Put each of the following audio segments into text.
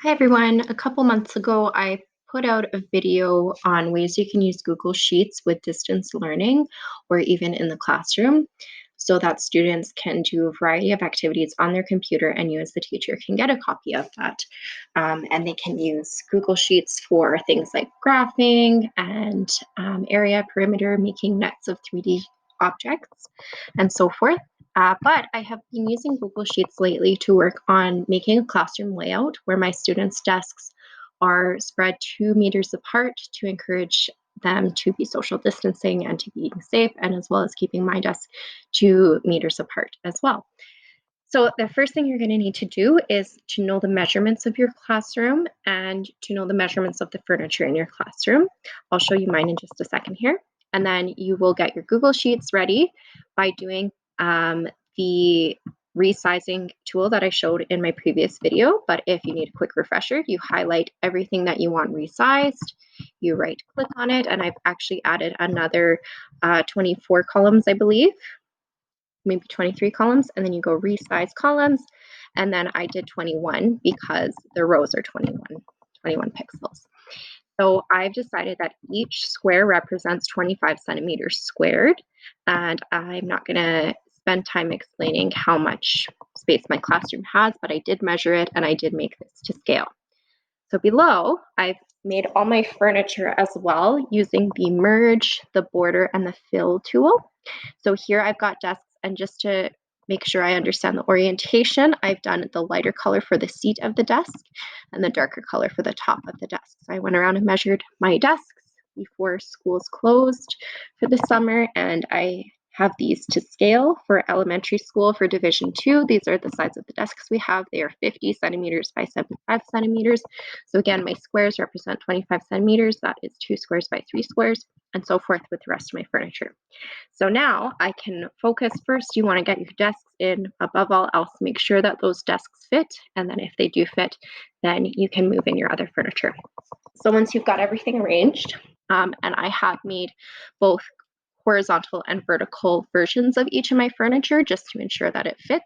Hi everyone. A couple months ago, I put out a video on ways you can use Google Sheets with distance learning or even in the classroom so that students can do a variety of activities on their computer and you as the teacher can get a copy of that. And they can use Google Sheets for things like graphing and area, perimeter, making nets of 3D objects, and so forth. But I have been using Google Sheets lately to work on making a classroom layout where my students' desks are spread 2 meters apart to encourage them to be social distancing and to be safe, and as well as keeping my desk 2 meters apart as well. So the first thing you're going to need to do is to know the measurements of your classroom and to know the measurements of the furniture in your classroom. I'll show you mine in just a second here. And then you will get your Google Sheets ready by doing the resizing tool that I showed in my previous video. But if you need a quick refresher, you highlight everything that you want resized, you right click on it, and I've actually added another 24 columns, I believe, maybe 23 columns, and then you go resize columns, and then I did 21 because the rows are 21 pixels. So I've decided that each square represents 25 centimeters squared, and I'm not going to spend time explaining how much space my classroom has, but I did measure it and I did make this to scale. So below, I've made all my furniture as well using the merge, the border, and the fill tool. So here I've got desks, and just to make sure I understand the orientation, I've done the lighter color for the seat of the desk and the darker color for the top of the desk. So I went around and measured my desks before schools closed for the summer, and I have these to scale for elementary school for Division 2. These are the size of the desks we have. They are 50 centimeters by 75 centimeters. So again, my squares represent 25 centimeters. That is 2 squares by 3 squares, and so forth with the rest of my furniture. So now I can focus. First, you want to get your desks in. Above all else, make sure that those desks fit. And then if they do fit, then you can move in your other furniture. So once you've got everything arranged, and I have made both horizontal and vertical versions of each of my furniture just to ensure that it fits.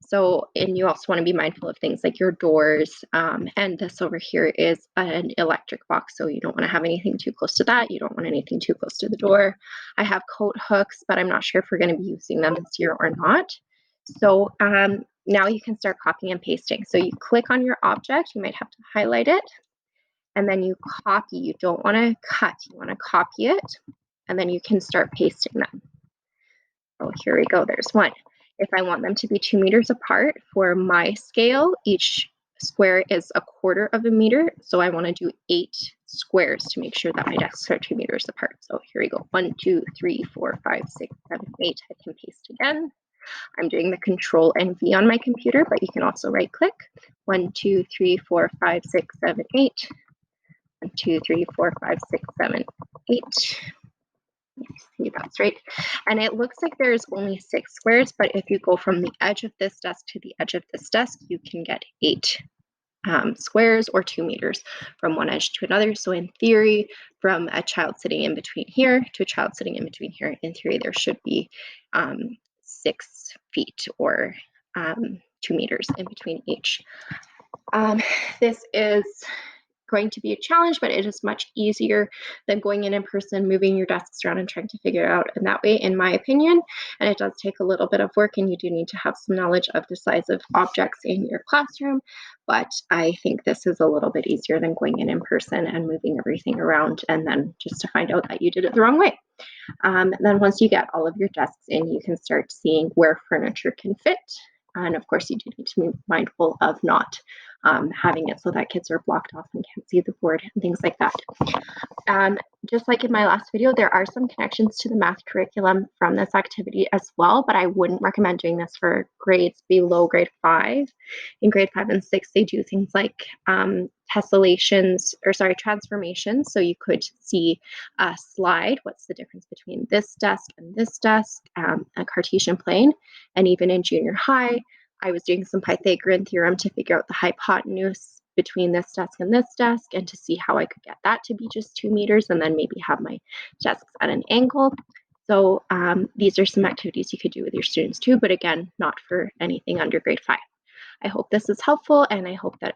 So, and you also want to be mindful of things like your doors. And this over here is an electric box, so you don't want to have anything too close to that. You don't want anything too close to the door. I have coat hooks, but I'm not sure if we're going to be using them this year or not. So now you can start copying and pasting. So you click on your object, you might have to highlight it, and then you copy. You don't want to cut, you want to copy it, and then you can start pasting them. Oh, here we go, there's one. If I want them to be 2 meters apart for my scale, each square is 1/4 of a meter. So I want to do 8 squares to make sure that my desks are 2 meters apart. So here we go. 1, 2, 3, 4, 5, 6, 7, 8. I can paste again. I'm doing the Control and V on my computer, but you can also right click. 1, 2, 3, 4, 5, 6, 7, 8. 1, 2, 3, 4, 5, 6, 7, 8. See, that's right. And it looks like there's only 6 squares, but if you go from the edge of this desk to the edge of this desk, you can get 8 squares or 2 meters from one edge to another. So in theory, from a child sitting in between here to a child sitting in between here, in theory, there should be 6 feet or 2 meters in between each. This is going to be a challenge, but it is much easier than going in person, moving your desks around and trying to figure it out in that way, in my opinion. And it does take a little bit of work, and you do need to have some knowledge of the size of objects in your classroom. But I think this is a little bit easier than going in person and moving everything around and then just to find out that you did it the wrong way. Then once you get all of your desks in, you can start seeing where furniture can fit. And of course, you do need to be mindful of not having it so that kids are blocked off and can't see the board and things like that. Just like in my last video, there are some connections to the math curriculum from this activity as well, but I wouldn't recommend doing this for grades below grade 5. In grade 5 and 6, they do things like transformations. So you could see a slide. What's the difference between this desk and this desk? A Cartesian plane. And even in junior high, I was doing some Pythagorean theorem to figure out the hypotenuse between this desk and to see how I could get that to be just 2 meters and then maybe have my desks at an angle. So these are some activities you could do with your students too, but again, not for anything under grade 5. I hope this is helpful, and I hope that